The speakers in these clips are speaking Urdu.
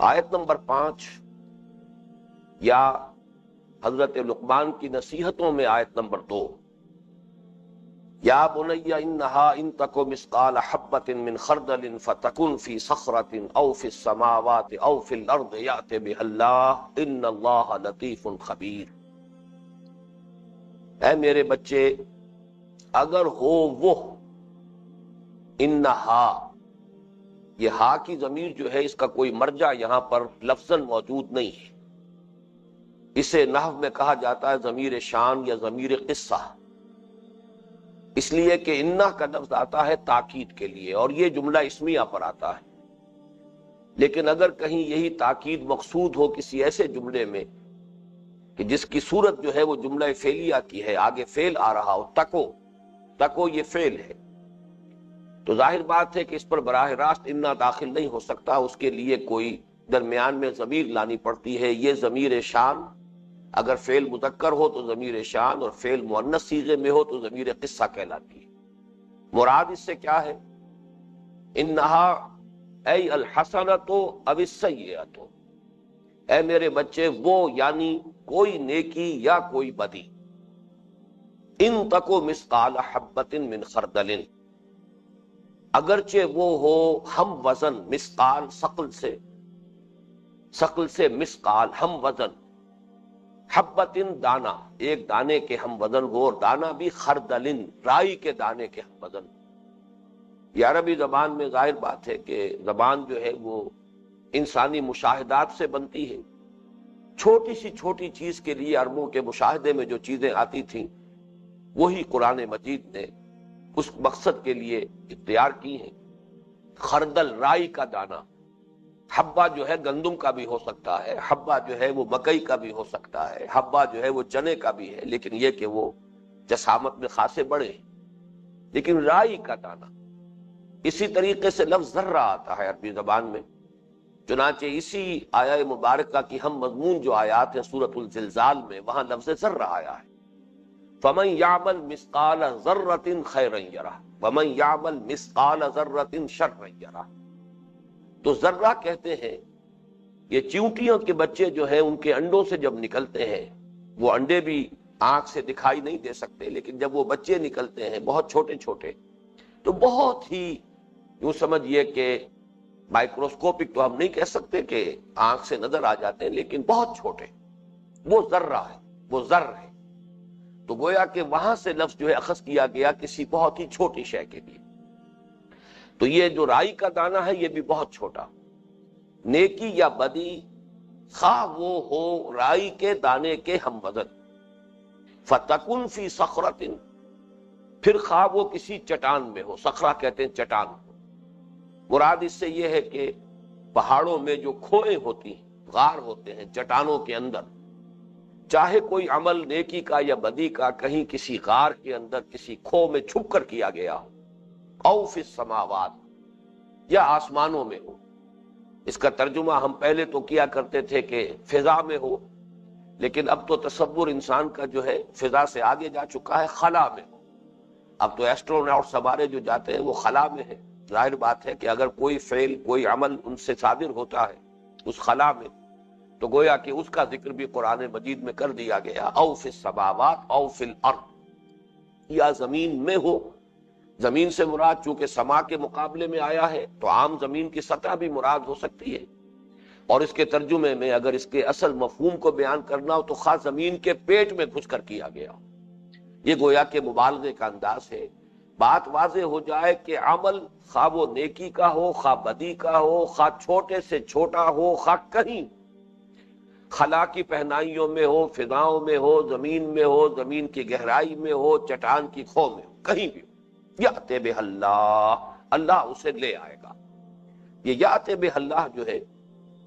آیت نمبر 5 یا حضرت لقمان کی نصیحتوں میں آیت نمبر 2، یا بنی انہا ان تک مثقال حبۃ من خردل فتکن فی صخرۃ او فی السماوات او فی الارض یأت بها اللہ ان اللہ لطیف خبیر۔ اے میرے بچے، اگر ہو وہ، انہا، یہ ہا کی ضمیر جو ہے اس کا کوئی مرجع یہاں پر لفظاً موجود نہیں ہے، اسے نحو میں کہا جاتا ہے ضمیر شان یا ضمیر قصہ، اس لیے کہ انہ کا لفظ آتا ہے تاکید کے لیے اور یہ جملہ اسمیہ پر آتا ہے۔ لیکن اگر کہیں یہی تاکید مقصود ہو کسی ایسے جملے میں کہ جس کی صورت جو ہے وہ جملہ فعلیہ کی ہے، آگے فعل آ رہا ہو، تکو یہ فعل ہے، تو ظاہر بات ہے کہ اس پر براہ راست انہ داخل نہیں ہو سکتا، اس کے لیے کوئی درمیان میں ضمیر لانی پڑتی ہے۔ یہ ضمیر شان اگر فعل مذکر ہو تو ضمیر شان، اور فعل مؤنث صیغے میں ہو تو ضمیر قصہ کہلاتی ہے۔ مراد اس سے کیا ہے؟ انہا ای الحسنۃ او السیئۃ، اے میرے بچے وہ یعنی کوئی نیکی یا کوئی بدی، ان تکو مثقال حبۃ من خردل، اگرچہ وہ ہو ہم وزن، مثقال ثقل سے مثقال ہم وزن، حبتن دانا، ایک دانے کے ہم وزن ہو، اور دانا بھی خردلن، رائی کے دانے کے ہم وزن۔ یہ عربی زبان میں ظاہر بات ہے کہ زبان جو ہے وہ انسانی مشاہدات سے بنتی ہے، چھوٹی سی چھوٹی چیز کے لیے عربوں کے مشاہدے میں جو چیزیں آتی تھیں وہی قرآن مجید نے اس مقصد کے لیے اختیار کی ہیں۔ خردل رائی کا دانہ، حبہ جو ہے گندم کا بھی ہو سکتا ہے، حبہ جو ہے وہ مکئی کا بھی ہو سکتا ہے، حبہ جو ہے وہ چنے کا بھی ہے، لیکن یہ کہ وہ جسامت میں خاصے بڑے ہیں۔ لیکن رائی کا دانہ، اسی طریقے سے لفظ ذرہ آتا ہے عربی زبان میں، چنانچہ اسی آیہ مبارکہ کی ہم مضمون جو آیات ہیں سورۃ الزلزال میں، وہاں لفظ ذرہ آیا ہے، فَمَن يَعْمَلْ مِثْقَالَ ذَرَّةٍ خَيْرًا يَرَهُ وَمَن يَعْمَلْ مِثْقَالَ ذَرَّةٍ شَرًّا يَرَهُ۔ تو ذرہ کہتے ہیں یہ چیونٹیوں کے بچے جو ہیں ان کے انڈوں سے جب نکلتے ہیں، وہ انڈے بھی آنکھ سے دکھائی نہیں دے سکتے، لیکن جب وہ بچے نکلتے ہیں بہت چھوٹے چھوٹے تو بہت ہی یوں سمجھیے کہ مائکروسکوپک تو ہم نہیں کہہ سکتے کہ آنکھ سے نظر آ جاتے ہیں، لیکن بہت چھوٹے، وہ ذرہ ہے، وہ ذر ہے۔ تو گویا کہ وہاں سے لفظ جو ہے اخذ کیا گیا کسی بہت ہی چھوٹی شے کے لیے۔ تو یہ جو رائی کا دانہ ہے یہ بھی بہت چھوٹا، نیکی یا بدی خواہ وہ ہو رائی کے دانے کے ہم وزن، فتکن فی صخرۃ، پھر خواہ وہ کسی چٹان میں ہو، صخرہ کہتے ہیں چٹان کو۔ مراد اس سے یہ ہے کہ پہاڑوں میں جو کھوئیں ہوتی ہیں، غار ہوتے ہیں چٹانوں کے اندر، چاہے کوئی عمل نیکی کا یا بدی کا کہیں کسی غار کے اندر کسی کھو میں چھپ کر کیا گیا ہو، او فی السماوات، یا آسمانوں میں ہو۔ اس کا ترجمہ ہم پہلے تو کیا کرتے تھے کہ فضا میں ہو، لیکن اب تو تصور انسان کا جو ہے فضا سے آگے جا چکا ہے، خلا میں ہو۔ اب تو ایسٹروناٹس ہمارے جو جاتے ہیں وہ خلا میں ہے۔ ظاہر بات ہے کہ اگر کوئی فعل کوئی عمل ان سے صادر ہوتا ہے اس خلا میں، تو گویا کہ اس کا ذکر بھی قرآن مجید میں کر دیا گیا، او فی السماوات او فی الارض، یا زمین میں ہو۔ زمین سے مراد چونکہ سما کے مقابلے میں آیا ہے تو عام زمین کی سطح بھی مراد ہو سکتی ہے، اور اس کے ترجمے میں اگر اس کے اصل مفہوم کو بیان کرنا ہو تو خاص زمین کے پیٹ میں گھس کر کیا گیا ہو۔ یہ گویا کہ مبالغے کا انداز ہے۔ بات واضح ہو جائے کہ عمل خواہ وہ نیکی کا ہو، خواہ بدی کا ہو، خواہ چھوٹے سے چھوٹا ہو، خواہ کہیں خلا کی پہنائیوں میں ہو، فضاؤں میں ہو، زمین میں ہو، زمین کی گہرائی میں ہو، چٹان کی کھو میں ہو، کہیں بھی ہو، یأت بہ اللہ، اللہ اسے لے آئے گا۔ یہ یأت بہ اللہ جو ہے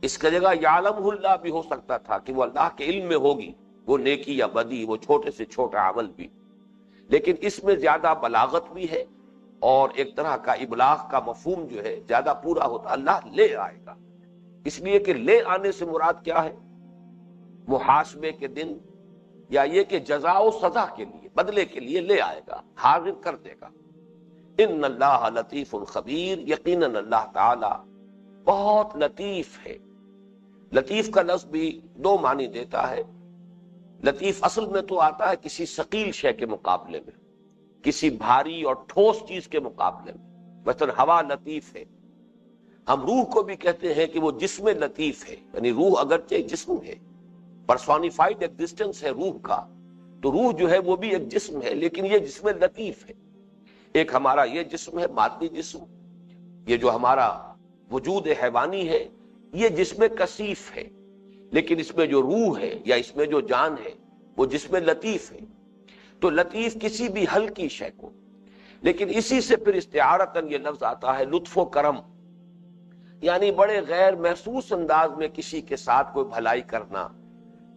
اس کا جگہ یعلمہ اللہ بھی ہو سکتا تھا کہ وہ اللہ کے علم میں ہوگی، وہ نیکی یا بدی، وہ چھوٹے سے چھوٹا عمل بھی، لیکن اس میں زیادہ بلاغت بھی ہے اور ایک طرح کا ابلاغ کا مفہوم جو ہے زیادہ پورا ہوتا، اللہ لے آئے گا۔ اس لیے کہ لے آنے سے مراد کیا ہے؟ محاسبے کے دن، یا یہ کہ جزا و سزا کے لیے، بدلے کے لیے لے آئے گا، حاضر کر دے گا۔ ان اللہ لطیف خبیر، یقیناً اللہ تعالی بہت لطیف ہے، لطیف کا لفظ بھی دو معنی دیتا ہے. لطیف اصل میں تو آتا ہے کسی ثقیل شے کے مقابلے میں، کسی بھاری اور ٹھوس چیز کے مقابلے میں. مثلا ہوا لطیف ہے. ہم روح کو بھی کہتے ہیں کہ وہ جسم لطیف ہے، یعنی روح اگرچہ جسم ہے، پرسونیفائڈ ایگزسٹنس ہے روح کا، تو روح جو ہے وہ بھی ایک جسم ہے، لیکن یہ جسم لطیف ہے. ایک ہمارا یہ جسم ہے مادی جسم، یہ جو ہمارا وجود حیوانی ہے یہ جسم کثیف ہے، لیکن اس میں جو روح ہے یا اس میں جو جان ہے وہ جسم لطیف ہے. تو لطیف کسی بھی ہلکی شے کو، لیکن اسی سے پھر استعارتاً یہ لفظ آتا ہے لطف و کرم، یعنی بڑے غیر محسوس انداز میں کسی کے ساتھ کوئی بھلائی کرنا،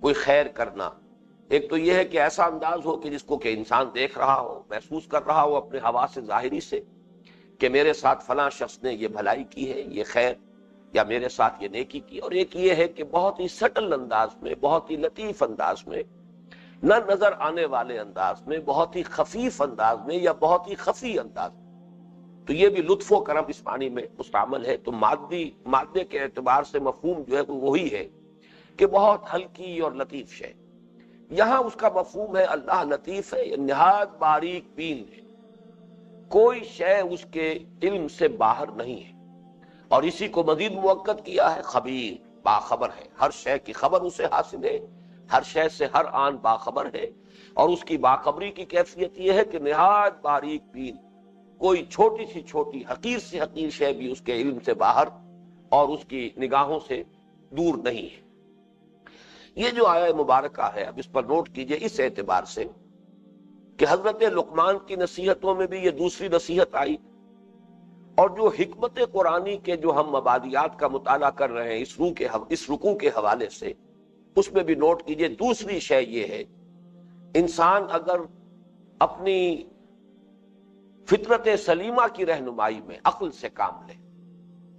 کوئی خیر کرنا. ایک تو یہ ہے کہ ایسا انداز ہو کہ جس کو کہ انسان دیکھ رہا ہو، محسوس کر رہا ہو اپنے حواس ظاہری سے کہ میرے ساتھ فلاں شخص نے یہ بھلائی کی ہے، یہ خیر، یا میرے ساتھ یہ نیکی کی. اور ایک یہ ہے کہ بہت ہی سٹل انداز میں، بہت ہی لطیف انداز میں، نہ نظر آنے والے انداز میں، بہت ہی خفیف انداز میں یا بہت ہی خفی انداز میں. تو یہ بھی لطف و کرم اس معنی میں مستعمل ہے. تو مادے کے اعتبار سے مفہوم جو ہے وہ وہی ہے کہ بہت ہلکی اور لطیف شے. یہاں اس کا مفہوم ہے اللہ لطیف ہے، نہایت باریک بین ہے، کوئی شے اس کے علم سے باہر نہیں ہے. اور اسی کو مزید موقت کیا ہے خبیر، باخبر ہے، ہر شے کی خبر اسے حاصل ہے، ہر شے سے ہر آن باخبر ہے. اور اس کی باخبری کی کیفیت یہ ہے کہ نہایت باریک بین، کوئی چھوٹی سی چھوٹی حقیر سے حقیر شے بھی اس کے علم سے باہر اور اس کی نگاہوں سے دور نہیں ہے. یہ جو آیہ مبارکہ ہے، اب اس پر نوٹ کیجئے اس اعتبار سے کہ حضرت لقمان کی نصیحتوں میں بھی یہ دوسری نصیحت آئی، اور جو حکمت قرآنی کے جو ہم مبادیات کا مطالعہ کر رہے ہیں اس رکوع کے حوالے سے، اس میں بھی نوٹ کیجئے دوسری شے یہ ہے، انسان اگر اپنی فطرت سلیمہ کی رہنمائی میں عقل سے کام لے،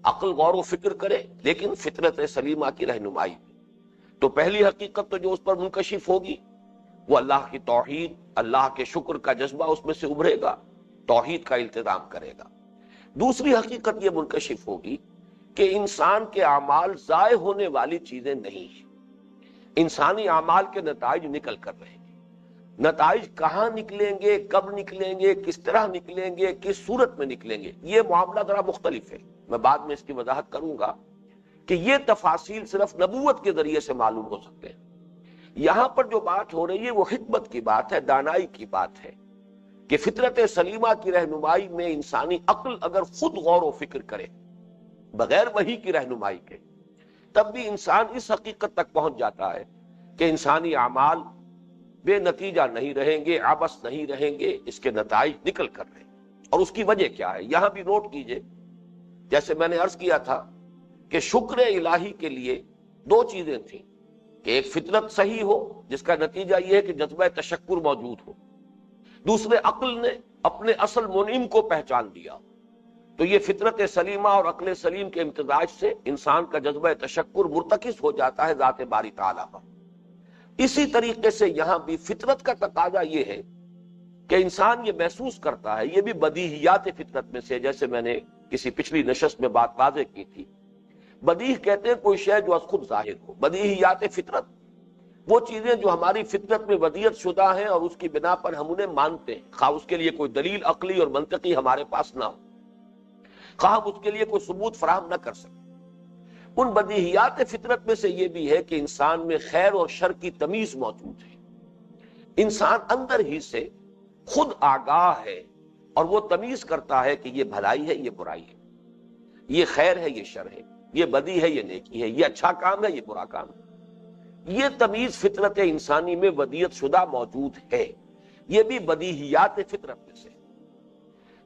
عقل غور و فکر کرے لیکن فطرت سلیمہ کی رہنمائی میں، تو پہلی حقیقت تو جو اس پر منکشف ہوگی وہ اللہ کی توحید، اللہ کے شکر کا جذبہ اس میں سے ابھرے گا، توحید کا التزام کرے گا. دوسری حقیقت یہ منکشف ہوگی کہ انسان کے اعمال ضائع ہونے والی چیزیں نہیں ہیں. انسانی اعمال کے نتائج نکل کر رہیں گے. نتائج کہاں نکلیں گے، کب نکلیں گے، کس طرح نکلیں گے، کس صورت میں نکلیں گے، یہ معاملہ ذرا مختلف ہے. میں بعد میں اس کی وضاحت کروں گا کہ یہ تفاصیل صرف نبوت کے ذریعے سے معلوم ہو سکتے ہیں. یہاں پر جو بات ہو رہی ہے وہ حکمت کی بات ہے، دانائی کی بات ہے کہ فطرت سلیمہ کی رہنمائی میں انسانی عقل اگر خود غور و فکر کرے بغیر وحی کی رہنمائی کے، تب بھی انسان اس حقیقت تک پہنچ جاتا ہے کہ انسانی اعمال بے نتیجہ نہیں رہیں گے، عبث نہیں رہیں گے، اس کے نتائج نکل کر رہیں گے. اور اس کی وجہ کیا ہے یہاں بھی نوٹ کیجئے، جیسے میں نے عرض کیا تھا کہ شکر الہی کے لیے دو چیزیں تھیں، کہ ایک فطرت صحیح ہو جس کا نتیجہ یہ ہے کہ جذبہ تشکر موجود ہو، دوسرے عقل نے اپنے اصل منعم کو پہچان دیا. تو یہ فطرت سلیمہ اور عقل سلیم کے امتزاج سے انسان کا جذبہ تشکر مرتکز ہو جاتا ہے ذات باری تعالیٰ پر. اسی طریقے سے یہاں بھی فطرت کا تقاضا یہ ہے کہ انسان یہ محسوس کرتا ہے، یہ بھی بدیہیات فطرت میں سے، جیسے میں نے کسی پچھلی نشست میں بات واضح کی تھی. بدیہ کہتے ہیں کوئی شے جو از خود ظاہر ہو. بدیہیات فطرت وہ چیزیں جو ہماری فطرت میں ودیعت شدہ ہیں اور اس کی بنا پر ہم انہیں مانتے ہیں، خواہ اس کے لیے کوئی دلیل عقلی اور منطقی ہمارے پاس نہ ہو، خواہ ہم اس کے لیے کوئی ثبوت فراہم نہ کر سکیں. ان بدیہیات فطرت میں سے یہ بھی ہے کہ انسان میں خیر اور شر کی تمیز موجود ہے. انسان اندر ہی سے خود آگاہ ہے اور وہ تمیز کرتا ہے کہ یہ بھلائی ہے، یہ برائی ہے، یہ خیر ہے، یہ شر ہے، یہ بدی ہے، یہ نیکی ہے، یہ اچھا کام ہے، یہ برا کام ہے. یہ تمیز فطرت انسانی میں ودیعت شدہ موجود ہے، یہ بھی بدیہیات فطرت میں سے.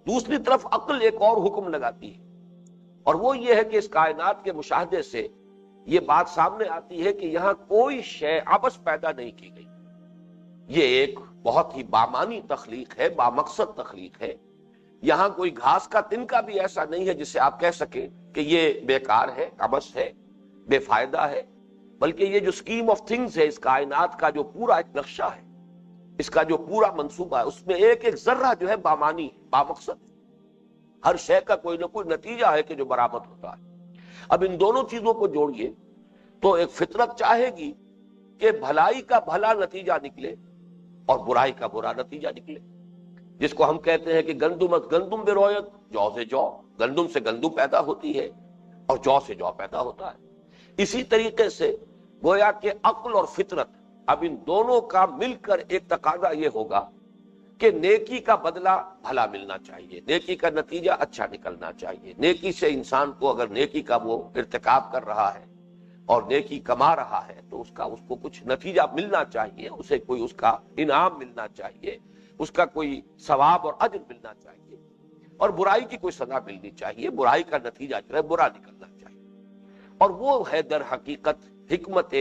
دوسری طرف عقل ایک اور حکم لگاتی ہے، اور وہ یہ ہے کہ اس کائنات کے مشاہدے سے یہ بات سامنے آتی ہے کہ یہاں کوئی شے عبث پیدا نہیں کی گئی. یہ ایک بہت ہی بامانی تخلیق ہے، بامقصد تخلیق ہے. یہاں کوئی گھاس کا تنکا بھی ایسا نہیں ہے جسے آپ کہہ سکیں کہ یہ بیکار ہے، عبث ہے، بے فائدہ ہے. بلکہ یہ جو اسکیم آف تھنگز ہے، اس کائنات کا جو پورا ایک نقشہ ہے، اس کا جو پورا منصوبہ ہے، اس میں ایک ایک ذرہ جو ہے بامانی، بامقصد ہے. ہر شے کا کوئی نہ کوئی نتیجہ ہے کہ جو برآمد ہوتا ہے. اب ان دونوں چیزوں کو جوڑیے تو ایک فطرت چاہے گی کہ بھلائی کا بھلا نتیجہ نکلے اور برائی کا برا نتیجہ نکلے، جس کو ہم کہتے ہیں کہ گندم از گندم بے رویت، جو سے جو، گندم سے گندم پیدا ہوتی ہے اور جو سے جو پیدا ہوتا ہے۔ اسی طریقے سے گویا کہ عقل اور فطرت، اب ان دونوں کا مل کر ایک تقاضا یہ ہوگا کہ نیکی کا بدلہ بھلا ملنا چاہیے، نیکی کا نتیجہ اچھا نکلنا چاہیے، نیکی سے انسان کو اگر نیکی کا وہ ارتکاب کر رہا ہے اور نیکی کما رہا ہے تو اس کو کچھ نتیجہ ملنا چاہیے، اسے کوئی اس کا انعام ملنا چاہیے، اس کا کوئی ثواب اور اجر ملنا چاہیے، اور برائی کی کوئی سزا ملنی چاہیے، برائی کا نتیجہ جو ہے برا نکلنا چاہیے۔ اور وہ ہے در حقیقت حکمت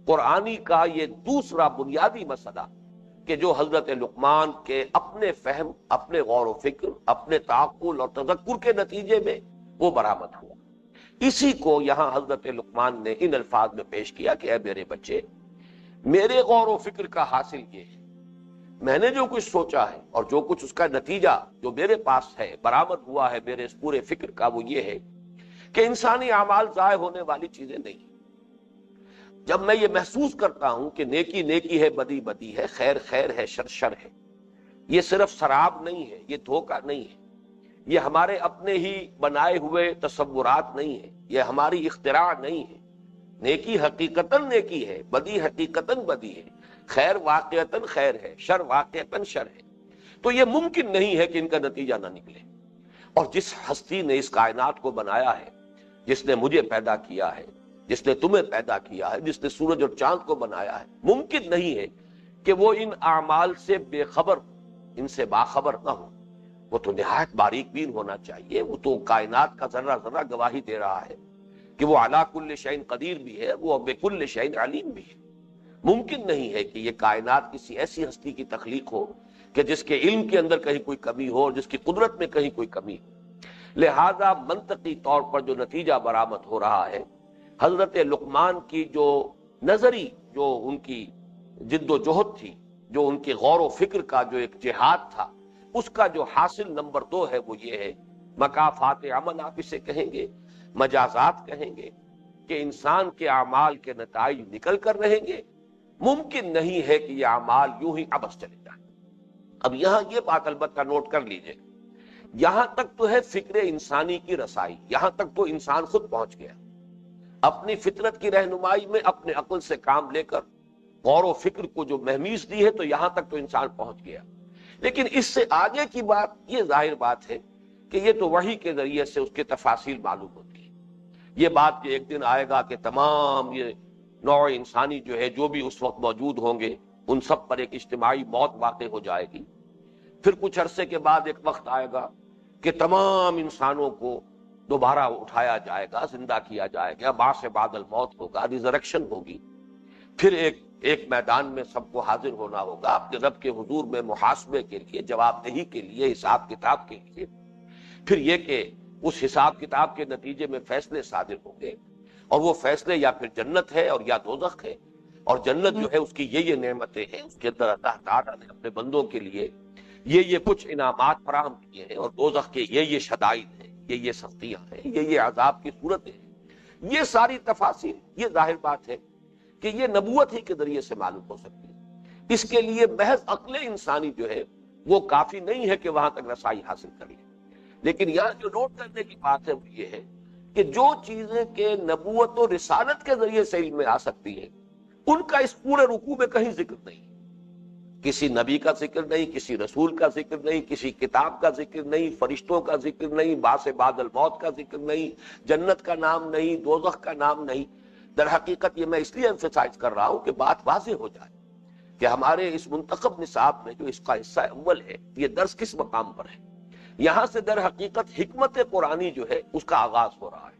قرآنی کا یہ دوسرا بنیادی مسئلہ کہ جو حضرت لقمان کے اپنے فہم، اپنے غور و فکر، اپنے تعقل اور تذکر کے نتیجے میں وہ برآمد ہوا۔ اسی کو یہاں حضرت لقمان نے ان الفاظ میں پیش کیا کہ اے میرے بچے، میرے غور و فکر کا حاصل یہ ہے، میں نے جو کچھ سوچا ہے اور جو کچھ اس کا نتیجہ جو میرے پاس ہے برآمد ہوا ہے میرے اس پورے فکر کا، وہ یہ ہے کہ انسانی اعمال ضائع ہونے والی چیزیں نہیں۔ جب میں یہ محسوس کرتا ہوں کہ نیکی نیکی ہے، بدی بدی ہے، خیر خیر ہے، شر شر ہے، یہ صرف سراب نہیں ہے، یہ دھوکہ نہیں ہے، یہ ہمارے اپنے ہی بنائے ہوئے تصورات نہیں ہے، یہ ہماری اختراع نہیں ہے، نیکی حقیقتاً نیکی ہے، بدی حقیقتاً بدی ہے، خیر واقعتاً خیر ہے، شر واقعتاً شر ہے، تو یہ ممکن نہیں ہے کہ ان کا نتیجہ نہ نکلے۔ اور جس ہستی نے اس کائنات کو بنایا ہے، جس نے مجھے پیدا کیا ہے، جس نے تمہیں پیدا کیا ہے، جس نے سورج اور چاند کو بنایا ہے، ممکن نہیں ہے کہ وہ ان اعمال سے بے خبر، ان سے باخبر نہ ہو۔ وہ تو نہایت باریک بین ہونا چاہیے، وہ تو کائنات کا ذرہ ذرہ گواہی دے رہا ہے کہ وہ علی کل شیء قدیر بھی ہے، وہ بکل شیء علیم بھی ہے۔ ممکن نہیں ہے کہ یہ کائنات کسی ایسی ہستی کی تخلیق ہو کہ جس کے علم کے اندر کہیں کوئی کمی ہو اور جس کی قدرت میں کہیں کوئی کمی ہو۔ لہذا منطقی طور پر جو نتیجہ برآمد ہو رہا ہے، حضرت لقمان کی جو نظری، جو ان کی جد و جہد تھی، جو ان کے غور و فکر کا جو ایک جہاد تھا، اس کا جو حاصل نمبر 2 ہے وہ یہ ہے، مکافات عمل آپ اسے کہیں گے، مجازات کہیں گے، کہ انسان کے اعمال کے نتائج نکل کر رہیں گے۔ ممکن نہیں ہے کہ یہ اعمال یوں ہی عبث چلے جائیں۔ اب یہاں یہ بات البتہ نوٹ کر لیجئے، یہاں تک تو ہے فکر انسانی کی رسائی، یہاں تک تو انسان خود پہنچ گیا، اپنی فطرت کی رہنمائی میں اپنے عقل سے کام لے کر غور و فکر کو جو مہمیز دی ہے، تو یہاں تک تو انسان پہنچ گیا۔ لیکن اس سے آگے کی بات یہ ظاہر بات ہے کہ یہ تو وحی کے ذریعے سے اس کے تفاصیل معلوم ہوتی ہے۔ یہ بات کہ ایک دن آئے گا کہ تمام یہ نوع انسانی جو ہے، جو بھی اس وقت موجود ہوں گے، ان سب پر ایک اجتماعی موت واقع ہو جائے گی۔ پھر کچھ عرصے کے بعد ایک وقت آئے گا کہ تمام انسانوں کو دوبارہ اٹھایا جائے گا، زندہ کیا جائے گا، بعث بعد الموت ہوگا، ریزریکشن ہوگی۔ پھر ایک میدان میں سب کو حاضر ہونا ہوگا اپنے رب کے حضور میں، محاسبے کے لیے، جواب دہی کے لیے، حساب کتاب کے لیے۔ پھر یہ کہ اس حساب کتاب کے نتیجے میں فیصلے صادر ہوں گے، اور وہ فیصلے یا پھر جنت ہے اور یا دوزخ ہے۔ اور جنت جو ہے اس کی یہ نعمتیں ہیں، اس کے اندر اللہ تعالیٰ نے اپنے بندوں کے لیے یہ کچھ انعامات فراہم کیے ہیں، اور دوزخ کے یہ شدائد ہیں، یہ سختیاں ہیں، یہ عذاب کی صورتیں ہیں۔ یہ ساری تفاصیل، یہ ظاہر بات ہے کہ یہ نبوت ہی کے ذریعے سے معلوم ہو سکتی ہے۔ اس کے لیے محض عقل انسانی جو ہے وہ کافی نہیں ہے کہ وہاں تک رسائی حاصل کر لے۔ لیکن یہاں جو نوٹ کرنے کی بات ہے وہ یہ ہے کہ جو چیزیں کہ نبوت و رسالت کے ذریعے سے علم میں آ سکتی ہیں، ان کا اس پورے رکوع میں کہیں ذکر نہیں، کسی نبی کا ذکر نہیں، کسی رسول کا ذکر نہیں، کسی کتاب کا ذکر نہیں، فرشتوں کا ذکر نہیں، بعث بعد الموت کا ذکر نہیں، جنت کا نام نہیں، دوزخ کا نام نہیں۔ در حقیقت یہ میں اس لیے ایمفیسائز کر رہا ہوں کہ بات واضح ہو جائے کہ ہمارے اس منتخب نصاب میں جو اس کا حصہ اول ہے، یہ درس کس مقام پر ہے۔ یہاں سے در حقیقت حکمت قرآنی جو ہے اس کا آغاز ہو رہا ہے۔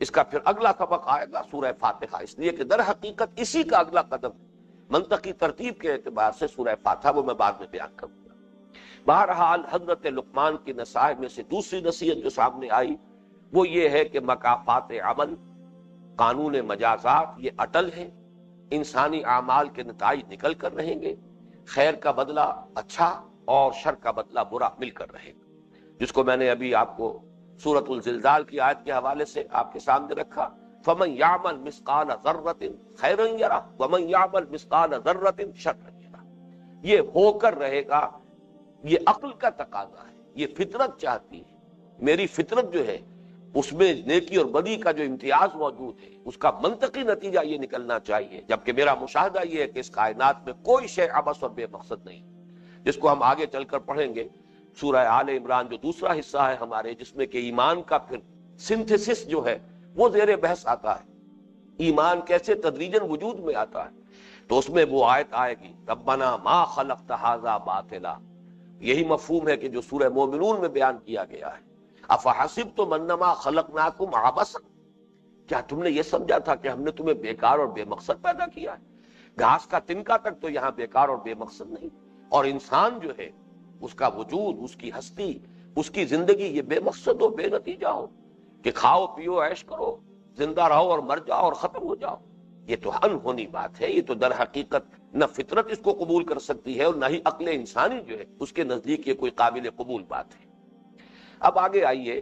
اس کا پھر اگلا سبق آئے گا سورہ فاتحہ، اس لیے کہ در حقیقت اسی کا اگلا قدم منطقی ترتیب کے اعتبار سے سورہ فاتحہ، وہ میں بعد میں بیان کروں گا۔ بہرحال حضرت لقمان کی نصائح میں سے دوسری نصیحت جو سامنے آئی وہ یہ ہے کہ مکافات عمل، قانون مجازات، یہ اٹل ہے، انسانی اعمال کے نتائج نکل کر رہیں گے، خیر کا بدلہ اچھا اور شر کا بدلہ برا مل کر رہے گا، جس کو میں نے ابھی آپ کو سورۃ الزلزال کی آیت کے حوالے سے آپ کے سامنے رکھا فمن یعمل مثقال ذرۃ خیرا یرہ ومن یعمل مثقال ذرۃ شرا یرہ. یہ ہو کر رہے گا، یہ عقل کا تقاضا ہے، یہ فطرت چاہتی ہے. میری فطرت جو ہے اس میں نیکی اور بدی کا جو امتیاز موجود ہے، اس کا منطقی نتیجہ یہ نکلنا چاہیے. جبکہ میرا مشاہدہ یہ ہے کہ اس کائنات میں کوئی شے عبث اور بے مقصد نہیں، جس کو ہم آگے چل کر پڑھیں گے. سورہ آل عمران جو دوسرا حصہ ہے ہمارے، جس میں کہ ایمان کا پھر سنتھسس جو ہے وہ زیر بحث آتا ہے، ایمان کیسے تدریجاً وجود میں آتا ہے. تو اس میں وہ آیت آئے گی ربنا ما خلقت ھذا باطلا. یہی مفہوم ہے کہ جو سورہ مومنون میں بیان کیا گیا ہے. افحسبتم انما خلقناکم عبثا، کیا تم نے یہ سمجھا تھا کہ ہم نے تمہیں بیکار اور بے مقصد پیدا کیا ہے؟ گھاس کا تنکا تک تو یہاں بیکار اور بے مقصد نہیں، اور انسان جو ہے اس کا وجود، اس کی ہستی، اس کی زندگی یہ بے مقصد ہو، بے نتیجہ ہو کہ کھاؤ پیو عیش کرو، زندہ رہو اور مر جاؤ اور ختم ہو جاؤ. یہ تو انہونی بات ہے. یہ تو در حقیقت نہ فطرت اس کو قبول کر سکتی ہے اور نہ ہی عقل انسانی جو ہے اس کے نزدیک یہ کوئی قابل قبول بات ہے. اب آگے آئیے،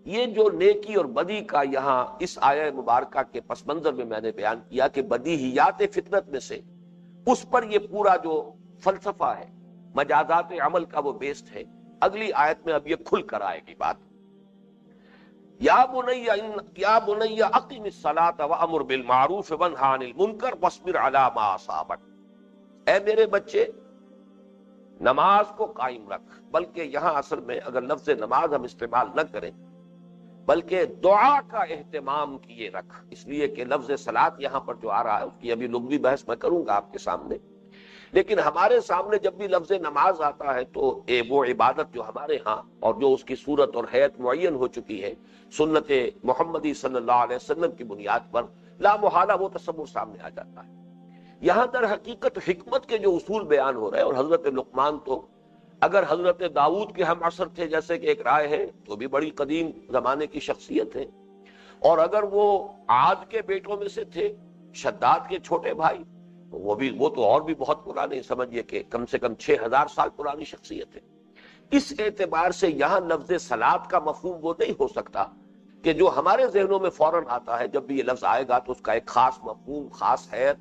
یہ جو نیکی اور بدی کا یہاں اس آیہ مبارکہ کے پس منظر میں نے بیان کیا کہ بدیہیات فطرت میں سے اس پر یہ پورا جو فلسفہ ہے مجازات عمل کا وہ بیسڈ ہے. اگلی آیت میں اب یہ کھل کر آئے گی بات. یا بنی اقم الصلاۃ وامر بالمعروف وانہی عن المنکر واصبر علی ما اصابک. اے میرے بچے، نماز کو قائم رکھ. بلکہ یہاں اصل میں اگر لفظ نماز ہم استعمال نہ کریں بلکہ دعا کا اہتمام کیے رکھ، اس لیے کہ لفظ صلاۃ یہاں پر جو آ رہا ہے اس کی ابھی لغوی بحث میں کروں گا آپ کے سامنے. لیکن ہمارے سامنے جب بھی لفظ نماز آتا ہے تو وہ عبادت جو ہمارے ہاں اور جو اس کی صورت اور حیت معین ہو چکی ہے سنت محمدی صلی اللہ علیہ وسلم کی بنیاد پر، لا محالہ وہ تصور سامنے آ جاتا ہے. یہاں در حقیقت حکمت کے جو اصول بیان ہو رہے ہیں، اور حضرت لقمان تو اگر حضرت داؤد کے ہم عصر تھے جیسے کہ ایک رائے ہے تو بھی بڑی قدیم زمانے کی شخصیت ہے، اور اگر وہ عاد کے بیٹوں میں سے تھے، شداد کے چھوٹے بھائی، وہ تو اور بھی بہت پرانے، سمجھئے کہ کم سے کم 6000 سال پرانی شخصیت ہے. اس اعتبار سے یہاں لفظ صلاۃ کا مفہوم وہ نہیں ہو سکتا کہ جو ہمارے ذہنوں میں فوراً آتا ہے. جب بھی یہ لفظ آئے گا تو اس کا ایک خاص مفہوم، خاص حیت،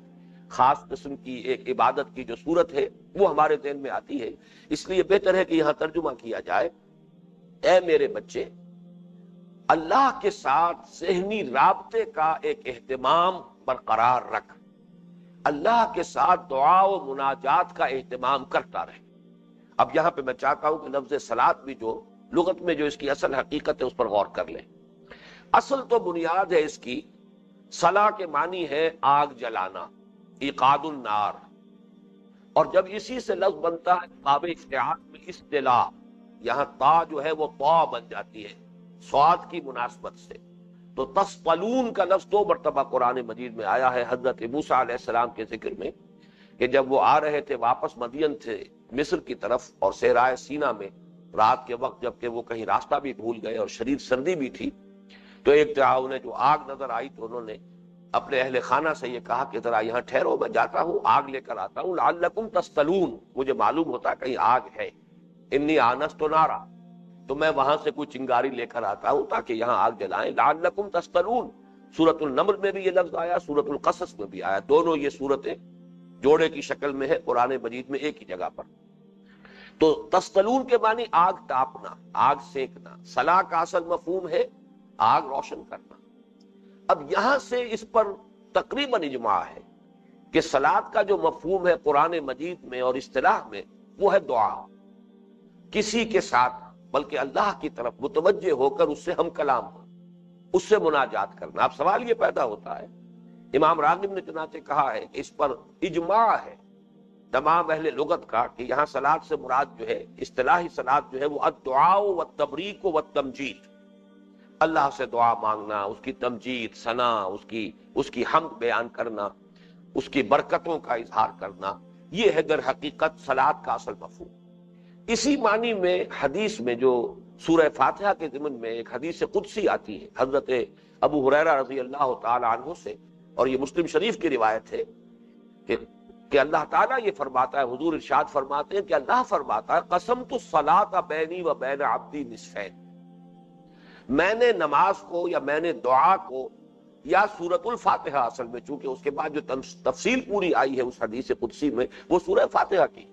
خاص قسم کی ایک عبادت کی جو صورت ہے وہ ہمارے ذہن میں آتی ہے. اس لیے بہتر ہے کہ یہاں ترجمہ کیا جائے، اے میرے بچے، اللہ کے ساتھ ذہنی رابطے کا ایک اہتمام برقرار رکھ، اللہ کے ساتھ دعا و مناجات کا اہتمام کرتا رہے. اب یہاں پہ میں چاہتا ہوں کہ لفظ صلاۃ بھی جو لغت میں جو اس کی اصل حقیقت ہے اس پر غور کر لیں. اصل تو بنیاد ہے اس کی، صلا کے معنی ہے آگ جلانا، ایقاد النار، اور جب اسی سے لفظ بنتا ہے باب اشتعال میں اصطلاح، یہاں تا جو ہے وہ طا بن جاتی ہے صاد کی مناسبت سے. تو تصطلون کا لفظ 2 مرتبہ قرآن مجید میں آیا ہے حضرت موسیٰ علیہ السلام کے ذکر میں، کہ جب وہ آ رہے تھے واپس مدین تھے مصر کی طرف، اور صحرائے سینا میں رات کے وقت جب کہ وہ کہیں راستہ بھی بھول گئے اور شدید سردی بھی تھی، تو ایک جگہ انہیں جو آگ نظر آئی تو انہوں نے اپنے اہل خانہ سے یہ کہا کہ ذرا یہاں ٹھہرو، میں جاتا ہوں آگ لے کر آتا ہوں، لعلکم تصطلون، مجھے معلوم ہوتا ہے کہیں آگ ہے، انی آنست نارا، تو میں وہاں سے کوئی چنگاری لے کر آتا ہوں تاکہ یہاں آگ جلائیں. لعلکم تصطلون سورۃ النمل میں بھی یہ لفظ آیا، سورۃ القصص میں بھی آیا. دونوں یہ صورتیں جوڑے کی شکل میں ہے قرآن مجید میں ایک ہی جگہ پر. تو تصطلون کے معنی آگ تاپنا، آگ سینکنا. صلاح کا اصل مفہوم ہے آگ روشن کرنا. اب یہاں سے اس پر تقریباً اجماع ہے کہ صلاۃ کا جو مفہوم ہے قرآن مجید میں اور اصطلاح میں وہ ہے دعا، کسی کے ساتھ بلکہ اللہ کی طرف متوجہ ہو کر اس سے ہم کلام ہو، اس سے مناجات کرنا. اب سوال یہ پیدا ہوتا ہے، امام راغب نے چنانچہ کہا ہے کہ اس پر اجماع ہے تمام اہل لغت کا کہ یہاں صلاۃ سے مراد جو ہے اصطلاحی صلاۃ جو ہے وہ الدعاء والتبریک والتمجید، اللہ سے دعا مانگنا، اس کی تمجید، ثنا، اس کی حمد بیان کرنا، اس کی برکتوں کا اظہار کرنا، یہ ہے در حقیقت صلاۃ کا اصل مفہوم. اسی معنی میں حدیث میں جو سورہ فاتحہ کے ضمن میں ایک حدیث قدسی آتی ہے حضرت ابو ہریرہ رضی اللہ تعالی عنہ سے، اور یہ مسلم شریف کی روایت ہے کہ اللہ تعالیٰ یہ فرماتا ہے، حضور ارشاد فرماتے ہیں کہ اللہ فرماتا ہے قسمت الصلاۃ بینی و بین عبدی نصفین، میں نے نماز کو یا میں نے دعا کو یا سورۃ الفاتحہ، اصل میں چونکہ اس کے بعد جو تفصیل پوری آئی ہے اس حدیث قدسی میں وہ سورہ فاتحہ کی،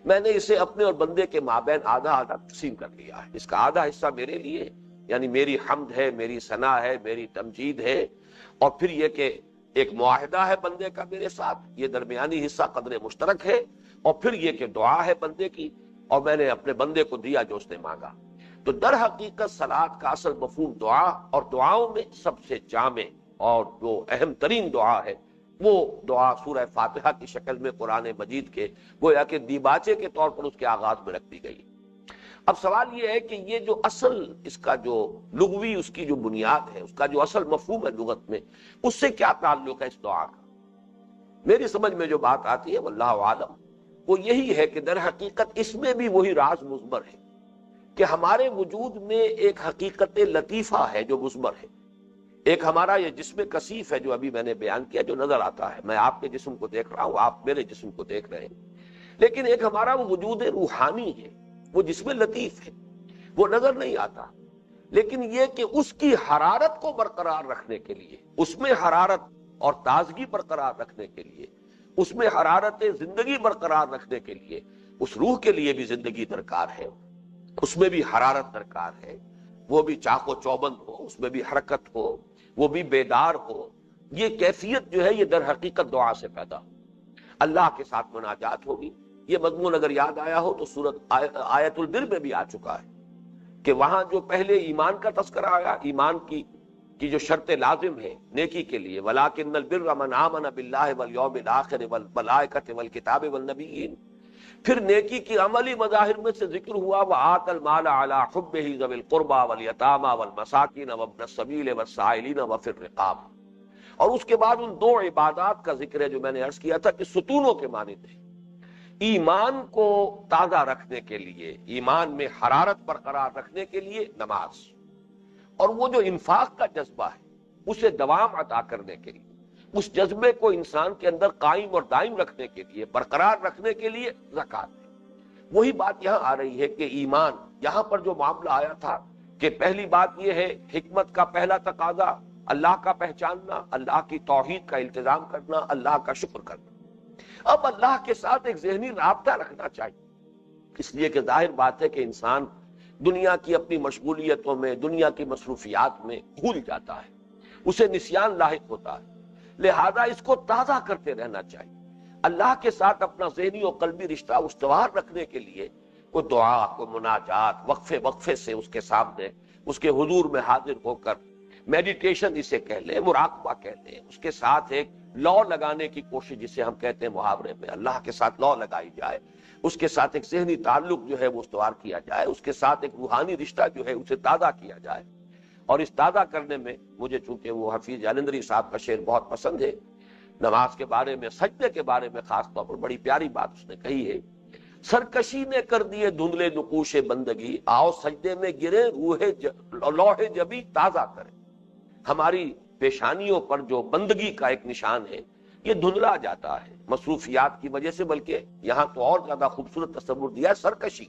میں نے اسے اپنے اور بندے کے مابین آدھا آدھا تقسیم کر لیا ہے۔ اس کا آدھا حصہ میرے لیے، یعنی میری حمد ہے، میری ثنا ہے، میری تمجید ہے، اور پھر یہ کہ ایک معاہدہ ہے بندے کا میرے ساتھ، یہ درمیانی حصہ قدر مشترک ہے، اور پھر یہ کہ دعا ہے بندے کی، اور میں نے اپنے بندے کو دیا جو اس نے مانگا۔ تو در حقیقت صلاۃ کا اصل مفہوم دعا، اور دعاؤں میں سب سے جامع اور جو اہم ترین دعا ہے وہ دعا سورہ فاتحہ کی شکل میں قرآن مجید کے گویا کہ دیباچے کے طور پر اس کے آغاز میں رکھ دی گئی۔ اب سوال یہ ہے کہ یہ جو اصل اس کا جو لغوی اس کی جو بنیاد ہے، اس کا جو اصل مفہوم ہے لغت میں، اس سے کیا تعلق ہے اس دعا کا؟ میری سمجھ میں جو بات آتی ہے واللہ عالم، وہ یہی ہے کہ در حقیقت اس میں بھی وہی راز مضمر ہے کہ ہمارے وجود میں ایک حقیقت لطیفہ ہے جو مضمر ہے۔ ایک ہمارا یہ جسم کثیف ہے جو ابھی میں نے بیان کیا، جو نظر آتا ہے، میں آپ کے جسم کو دیکھ رہا ہوں، آپ میرے جسم کو دیکھ رہے ہیں، لیکن ایک ہمارا وہ وجود روحانی ہے، وہ جسم لطیف ہے، وہ نظر نہیں آتا، لیکن یہ کہ اس کی حرارت کو برقرار رکھنے کے لیے، اس میں حرارت اور تازگی برقرار رکھنے کے لیے، اس میں حرارت زندگی برقرار رکھنے کے لیے، اس روح کے لیے بھی زندگی درکار ہے، اس میں بھی حرارت درکار ہے، وہ بھی چاق و چوبند ہو، اس میں بھی حرکت ہو، وہ بھی بیدار ہو۔ یہ کیفیت جو ہے یہ در حقیقت دعا سے پیدا ہو، اللہ کے ساتھ مناجات ہوگی۔ یہ مضمون اگر یاد آیا ہو تو سورۃ آیت البر میں بھی آ چکا ہے کہ وہاں جو پہلے ایمان کا تذکرہ آیا، ایمان کی جو شرط لازم ہے نیکی کے لیے، وَلَٰكِنَّ الْبِرَّ مَنْ آمَنَ بِاللَّهِ وَالْيَوْمِ الْآخِرِ وَالْمَلَائِكَةِ وَالْكِتَابِ وَالنَّبِيِّينَ۔ پھر نیکی کی عملی مظاہر میں سے ذکر ہوا وَآتَى الْمَالَ عَلَىٰ حُبِّهِ ذَوِي الْقُرْبَىٰ وَالْيَتَامَىٰ وَالْمَسَاكِينَ وَابْنَ السَّبِيلِ وَالسَّائِلِينَ وَفِي الرِّقَابِ۔ اور اس کے بعد ان دو عبادات کا ذکر ہے جو میں نے عرض کیا تھا کہ ستونوں کے مانند ہے۔ ایمان کو تازہ رکھنے کے لیے، ایمان میں حرارت برقرار رکھنے کے لیے نماز، اور وہ جو انفاق کا جذبہ ہے اسے دوام عطا کرنے کے لیے، اس جذبے کو انسان کے اندر قائم اور دائم رکھنے کے لیے، برقرار رکھنے کے لیے زکوٰۃ ہے۔ وہی بات یہاں آ رہی ہے کہ ایمان، یہاں پر جو معاملہ آیا تھا کہ پہلی بات یہ ہے حکمت کا پہلا تقاضا اللہ کا پہچاننا، اللہ کی توحید کا التزام کرنا، اللہ کا شکر کرنا۔ اب اللہ کے ساتھ ایک ذہنی رابطہ رکھنا چاہیے، اس لیے کہ ظاہر بات ہے کہ انسان دنیا کی اپنی مشغولیتوں میں، دنیا کی مصروفیات میں بھول جاتا ہے، اسے نسیان لاحق ہوتا ہے، لہذا اس کو تازہ کرتے رہنا چاہیے۔ اللہ کے ساتھ اپنا ذہنی اور قلبی رشتہ استوار رکھنے کے لیے کوئی دعا، کوئی مناجات، وقفے وقفے سے اس کے سامنے، اس کے حضور میں حاضر ہو کر میڈیٹیشن اسے کہہ لیں، مراقبہ کہہ لیں، اس کے ساتھ ایک لو لگانے کی کوشش جسے ہم کہتے ہیں محاورے میں، اللہ کے ساتھ لو لگائی جائے، اس کے ساتھ ایک ذہنی تعلق جو ہے وہ استوار کیا جائے، اس کے ساتھ ایک روحانی رشتہ جو ہے اسے تازہ کیا جائے۔ اور اس تازہ کرنے میں مجھے چونکہ وہ حفیظ جالندری صاحب کا شعر بہت پسند ہے، نماز کے بارے میں، سجدے کے بارے میں خاص طور پر بڑی پیاری بات اس نے کہی ہے، سرکشی نے کر دیے دھندلے نقوش بندگی، آؤ سجدے میں گرے لوح جبی تازہ کرے۔ ہماری پیشانیوں پر جو بندگی کا ایک نشان ہے یہ دھندلا جاتا ہے مصروفیات کی وجہ سے، بلکہ یہاں تو اور زیادہ خوبصورت تصور دیا ہے سرکشی،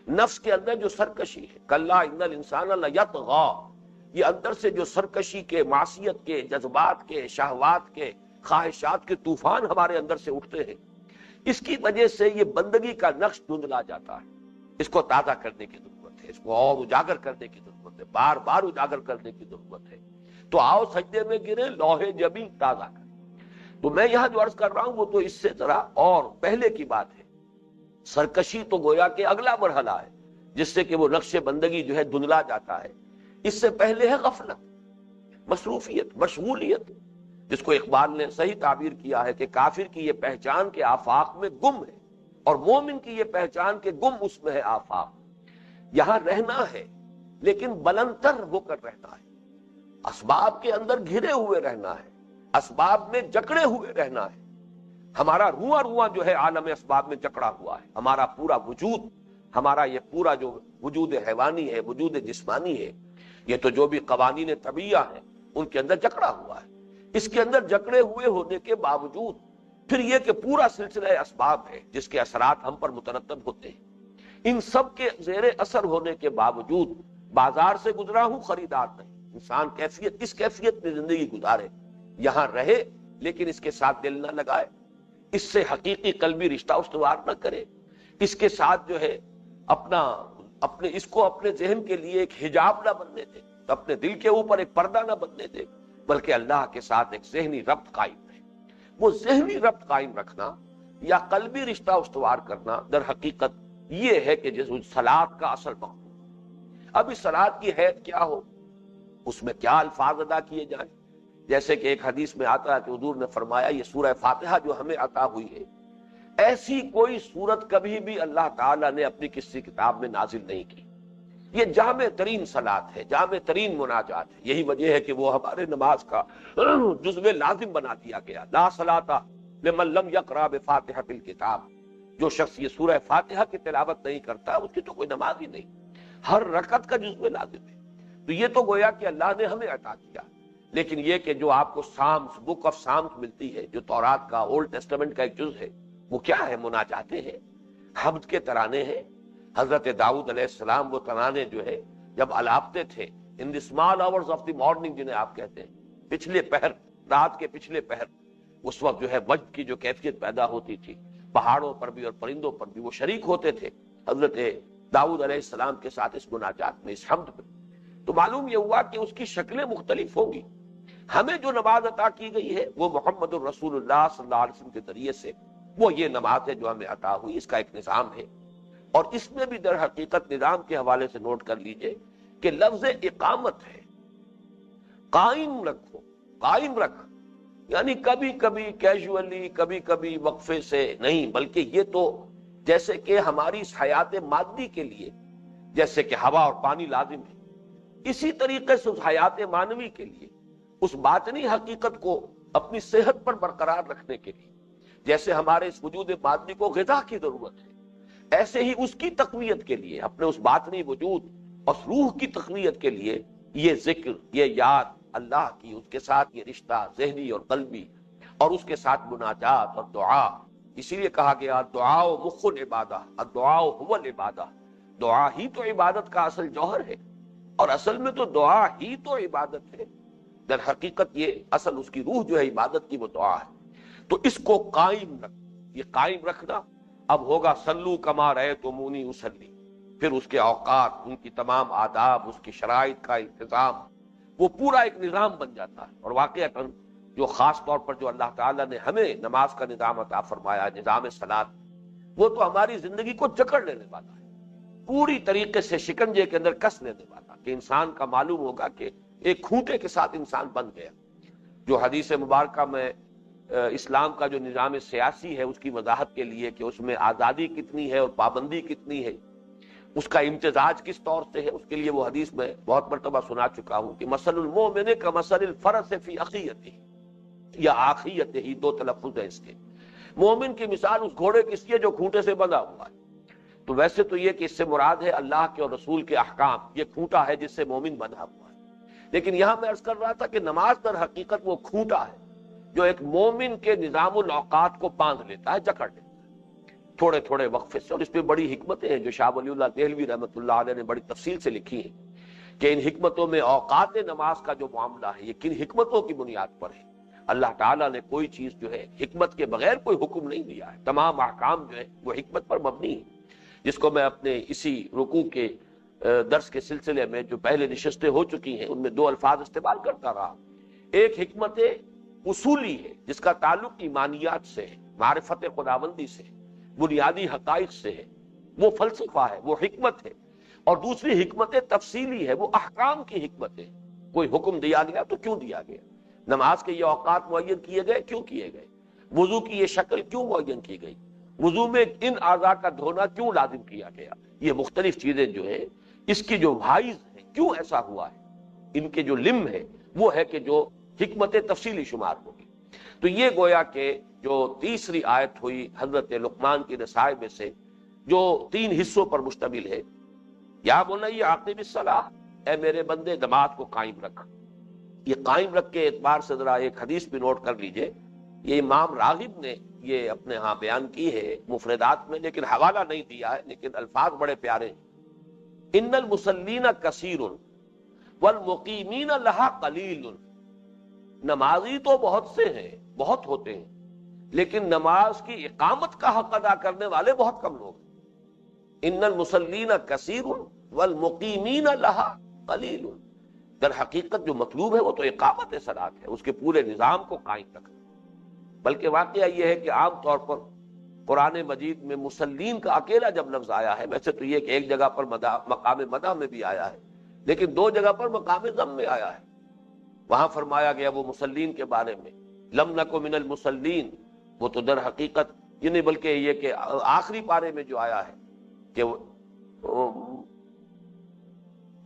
نفس کے اندر جو سرکشی ہے، کلا ان الانسان لیطغی، یہ اندر سے جو سرکشی کے، معصیت کے، جذبات کے، شہوات کے، خواہشات کے طوفان ہمارے اندر سے اٹھتے ہیں، اس کی وجہ سے یہ بندگی کا نقش دھندلا جاتا ہے۔ اس کو تازہ کرنے کی ضرورت ہے، اس کو اور اجاگر کرنے کی ضرورت ہے، بار بار اجاگر کرنے کی ضرورت ہے۔ تو آؤ سجدے میں گرے لوح جبی تازہ کریں۔ تو میں یہاں جو عرض کر رہا ہوں وہ تو اس سے ذرا اور پہلے کی بات ہے، سرکشی تو گویا کہ اگلا مرحلہ ہے جس سے کہ وہ نقش بندگی جو ہے دھندلا جاتا ہے۔ اس سے پہلے ہے غفلت، مصروفیت، مشغولیت، جس کو اقبال نے صحیح تعبیر کیا ہے کہ کافر کی یہ پہچان کے آفاق میں گم ہے، اور مومن کی یہ پہچان کے گم اس میں ہے آفاق۔ یہاں رہنا ہے لیکن بلند تر ہو کر رہنا ہے، اسباب کے اندر گھرے ہوئے رہنا ہے، اسباب میں جکڑے ہوئے رہنا ہے۔ ہمارا رواں رواں جو ہے عالم اسباب میں جکڑا ہوا ہے، ہمارا پورا وجود، ہمارا یہ پورا جو وجود حیوانی ہے، وجود جسمانی ہے، یہ تو جو بھی قوانین طبیعہ ہیں ان کے اندر جکڑا ہوا ہے۔ اس کے اندر جکڑے ہوئے ہونے کے باوجود پھر یہ کہ پورا سلسلہ اسباب ہے جس کے اثرات ہم پر مترتب ہوتے ہیں، ان سب کے زیر اثر ہونے کے باوجود بازار سے گزرا ہوں خریدار نہیں، انسان اس کیفیت میں زندگی گزارے، یہاں رہے لیکن اس کے ساتھ دل نہ لگائے، اس سے حقیقی قلبی رشتہ استوار نہ کرے، اس کے ساتھ جو ہے اس کو اپنے ذہن کے لیے ایک حجاب نہ بننے دے، اپنے دل کے اوپر ایک پردہ نہ بننے دے، بلکہ اللہ کے ساتھ ایک ذہنی ربط قائم رہے۔ وہ ذہنی ربط قائم رکھنا یا قلبی رشتہ استوار کرنا در حقیقت یہ ہے کہ جس صلاۃ کا اصل مقصود۔ اب اس صلاۃ کی حید کیا ہو، اس میں کیا الفاظ ادا کیے جائیں، جیسے کہ ایک حدیث میں آتا ہے کہ حضور نے فرمایا یہ سورہ فاتحہ جو ہمیں عطا ہوئی ہے، ایسی کوئی سورت کبھی بھی اللہ تعالیٰ نے اپنی کسی کتاب میں نازل نہیں کی۔ یہ جامع ترین صلاۃ ہے، جامع ترین مناجات ہے، یہی وجہ ہے کہ وہ ہمارے نماز کا جزو لازم بنا دیا گیا۔ لا صلاۃ لمن لم یقرأ بفاتحۃ الکتاب، جو شخص یہ سورہ فاتحہ کی تلاوت نہیں کرتا اس کی تو کوئی نماز ہی نہیں، ہر رکعت کا جزو لازم ہے۔ تو یہ تو گویا کہ اللہ نے ہمیں عطا کیا، لیکن یہ کہ جو آپ کو سامس، بک آف سامس ملتی ہے، جو تورات کا اولڈ ٹیسٹمنٹ کا ایک جز ہے، وہ کیا ہے؟ مناجاتیں ہیں، حمد کے ترانے ہیں۔ حضرت داؤد علیہ السلام وہ ترانے جو ہے جب الاپتے تھے in the small hours of the morning, جنہیں آپ کہتے ہیں پچھلے پہر، رات کے پچھلے پہر، اس وقت جو ہے وجد کی جو کیفیت پیدا ہوتی تھی، پہاڑوں پر بھی اور پرندوں پر بھی وہ شریک ہوتے تھے حضرت داؤد علیہ السلام کے ساتھ اس مناجات میں، اس حمد میں۔ تو معلوم یہ ہوا کہ اس کی شکلیں مختلف ہوں گی۔ ہمیں جو نماز عطا کی گئی ہے وہ محمد الرسول اللہ صلی اللہ علیہ وسلم کے ذریعے سے، وہ یہ نماز ہے جو ہمیں عطا ہوئی، اس کا ایک نظام ہے۔ اور اس میں بھی در حقیقت نظام کے حوالے سے نوٹ کر لیجئے کہ لفظ اقامت ہے، قائم رکھو، قائم رکھ، یعنی کبھی کبھی کیجولی، کبھی کبھی وقفے سے نہیں، بلکہ یہ تو جیسے کہ ہماری اس حیات مادی کے لیے جیسے کہ ہوا اور پانی لازم ہے، اسی طریقے سے اس حیات مانوی کے لیے، اس باطنی حقیقت کو اپنی صحت پر برقرار رکھنے کے لیے جیسے ہمارے اس وجود مادی کو غذا کی ضرورت ہے، ایسے ہی اس کی تقویت کے لیے، اپنے اس باطنی وجود اور روح کی تقویت کے لیے یہ ذکر، یہ یاد اللہ کی، اس کے ساتھ یہ رشتہ ذہنی اور قلبی، اور اس کے ساتھ مناجات اور دعا۔ اسی لیے کہا گیا دعا مخ العبادہ، الدعاء هو العبادہ، دعا ہی تو عبادت کا اصل جوہر ہے، اور اصل میں تو دعا ہی تو عبادت ہے۔ در حقیقت یہ اصل اس کی روح جو ہے عبادت کی، وہ دعا ہے۔ تو اس کو قائم رکھ، یہ قائم رکھنا اب ہوگا صلو کما رأیتمونی اصلی، پھر اس کے اوقات، ان کی تمام آداب، اس کی شرائط کا التزام، وہ پورا ایک نظام بن جاتا ہے۔ اور واقعتاً جو خاص طور پر جو اللہ تعالیٰ نے ہمیں نماز کا نظام عطا فرمایا، نظام صلاۃ، وہ تو ہماری زندگی کو جکڑ لینے والا ہے، پوری طریقے سے شکنجے کے اندر کس لینے والا، کہ انسان کا معلوم ہوگا کہ ایک کھوٹے کے ساتھ انسان بن گیا۔ جو حدیث مبارکہ میں اسلام کا جو نظام سیاسی ہے اس کی وضاحت کے لیے کہ اس میں آزادی کتنی ہے اور پابندی کتنی ہے، اس کا امتزاج کس طور سے ہے، اس کے لیے وہ حدیث میں بہت مرتبہ سنا چکا ہوں کہ مثل المؤمن کمثل الفرس فی اخیتہ، یا آخیتہ ہی، دو تلفظ ہے اس کے۔ مومن کی مثال اس گھوڑے کی سی ہے جو کھونٹے سے بندھا ہوا ہے۔ تو ویسے تو یہ کہ اس سے مراد ہے اللہ کے اور رسول کے احکام، یہ کھونٹا ہے جس سے مومن بندھا ہوا ہے، لیکن یہاں میں عرض کر رہا تھا کہ نماز در حقیقت وہ کھونٹا ہے جو ایک مومن کے نظام الاوقات کو باندھ لیتا ہے، جکڑ لیتا ہے تھوڑے تھوڑے وقفے سے۔ اور اس پہ بڑی حکمتیں ہیں جو شاہ ولی اللہ دہلوی رحمۃ اللہ علیہ نے بڑی تفصیل سے لکھی ہیں کہ ان حکمتوں میں اوقات نماز کا جو معاملہ ہے یہ کن حکمتوں کی بنیاد پر ہے۔ اللہ تعالیٰ نے کوئی چیز جو ہے حکمت کے بغیر کوئی حکم نہیں دیا ہے، تمام احکام جو ہے وہ حکمت پر مبنی ہے، جس کو میں اپنے اسی رکوع کے درس کے سلسلے میں جو پہلے نشستیں ہو چکی ہیں ان میں دو الفاظ استعمال کرتا رہا۔ ایک حکمت اصولی ہے جس کا تعلق ایمانیات سے ہے، معرفت خداوندی سے، بنیادی حقائق سے ہے، وہ فلسفہ ہے، وہ حکمت ہے۔ اور دوسری حکمت تفصیلی ہے، وہ احکام کی حکمت ہے۔ کوئی حکم دیا گیا تو کیوں دیا گیا، نماز کے یہ اوقات معین کیے گئے کیوں کیے گئے، وضو کی یہ شکل کیوں معین کی گئی، وضو میں ان اعضاء کا دھونا کیوں لازم کیا گیا، یہ مختلف چیزیں جو ہے اس کی جو وائز ہے کیوں ایسا ہوا ہے، ان کے جو لم ہے وہ ہے کہ جو حکمت تفصیلی شمار ہوگی۔ تو یہ گویا کہ جو تیسری آیت ہوئی حضرت لقمان کی نصائح میں سے جو 3 حصوں پر مشتمل ہے، یا بنی عاقب الصلاۃ، اے میرے بندے نماز کو قائم رکھ۔ یہ قائم رکھ کے اعتبار سے ذرا ایک حدیث بھی نوٹ کر لیجئے، یہ امام راغب نے یہ اپنے ہاں بیان کی ہے مفردات میں، لیکن حوالہ نہیں دیا ہے، لیکن الفاظ بڑے پیارے ہیں۔ ان المصلین کثیر، والمقیمین لہا قلیل، نمازی تو بہت سے ہیں، بہت ہوتے ہیں، لیکن نماز کی اقامت کا حق ادا کرنے والے بہت کم لوگ ہیں۔ ان المصلین کثیر والمقیمین لہا قلیل، در حقیقت جو مطلوب ہے وہ تو اقامت صلاۃ ہے، اس کے پورے نظام کو قائم رکھنا۔ بلکہ واقعہ یہ ہے کہ عام طور پر قرآن مجید میں مسلین کا اکیلا جب لفظ آیا ہے، ویسے تو یہ کہ ایک جگہ پر مقام مدح میں بھی آیا ہے، لیکن دو جگہ پر مقام ذم میں آیا ہے۔ وہاں فرمایا گیا وہ مسلین کے بارے میں لم نکو من المسلین، وہ تو در حقیقت یہ نہیں بلکہ یہ کہ آخری پارے میں جو آیا ہے کہ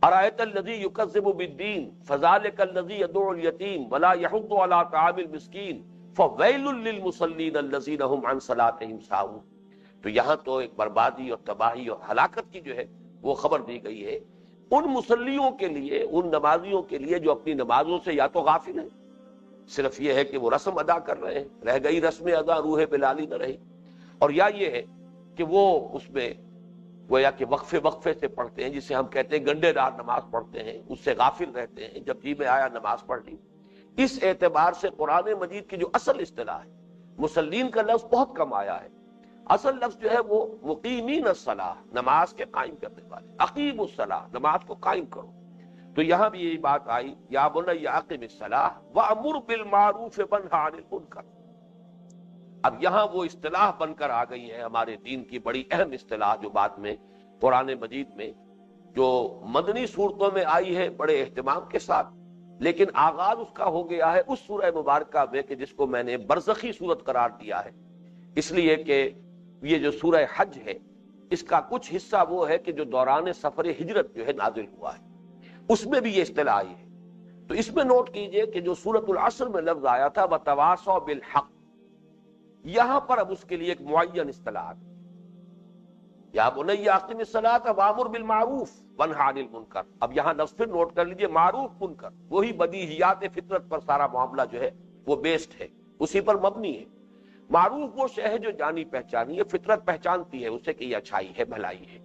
ارأیت الذی یکذب بالدین فذلک الذی یدعو الیتیم ولا یحض علی طعام المسکین فویل للمصلین الذین هم عن صلاتهم ساہون۔ تو یہاں تو ایک بربادی اور تباہی اور ہلاکت کی جو ہے وہ خبر دی گئی ہے ان مسلیوں کے لیے، ان نمازیوں کے لیے جو اپنی نمازوں سے یا تو غافل ہیں، صرف یہ ہے کہ وہ رسم ادا کر رہے ہیں، رہ گئی رسم ادا روح بلالی نہ رہی، اور یا یہ ہے کہ وہ اس میں گویا کہ وقفے وقفے سے پڑھتے ہیں، جسے ہم کہتے ہیں گنڈے دار نماز پڑھتے ہیں، اس سے غافل رہتے ہیں، جب جی میں آیا نماز پڑھ لی۔ اس اعتبار سے قرآن مجید کی جو اصل اصطلاح ہے، مسلین کا لفظ بہت کم آیا ہے، اصل لفظ جو ہے وہ مقیمین الصلاۃ، نماز کے قائم کرنے والے، اقیم الصلاۃ، نماز کو قائم کرو۔ تو یہاں بھی یہی بات آئی، یا بنی اقم الصلاۃ وامر بالمعروف وانھ عن المنکر۔ اب یہاں وہ اصطلاح بن کر آ گئی ہے ہمارے دین کی بڑی اہم اصطلاح، جو بعد میں قرآن مجید میں جو مدنی صورتوں میں آئی ہے بڑے اہتمام کے ساتھ، لیکن آغاز اس کا ہو گیا ہے اس سورہ مبارکہ میں کہ جس کو میں نے برزخی سورت قرار دیا ہے، اس لیے کہ یہ جو سورہ حج ہے اس کا کچھ حصہ وہ ہے کہ جو دوران سفر ہجرت جو ہے نازل ہوا ہے، اس میں بھی یہ اصطلاح آئی ہے۔ تو اس میں نوٹ کیجئے کہ جو سورۃ العصر میں لفظ آیا تھا وتواصوا بالحق، یہاں پر اب اس کے لیے ایک معین اصطلاح ہے، یا بنی اقم الصلاۃ وامر بالمعروف وانھ عن المنکر۔ اب یہاں لفظ پھر نوٹ کر لیجئے، معروف منکر، وہی بدیہیات فطرت پر سارا معاملہ جو ہے وہ بیسڈ ہے، اسی پر مبنی ہے۔ معروف وہ شے ہے جو جانی پہچانی ہے، فطرت پہچانتی ہے اسے کہ یہ اچھائی ہے، بھلائی ہے،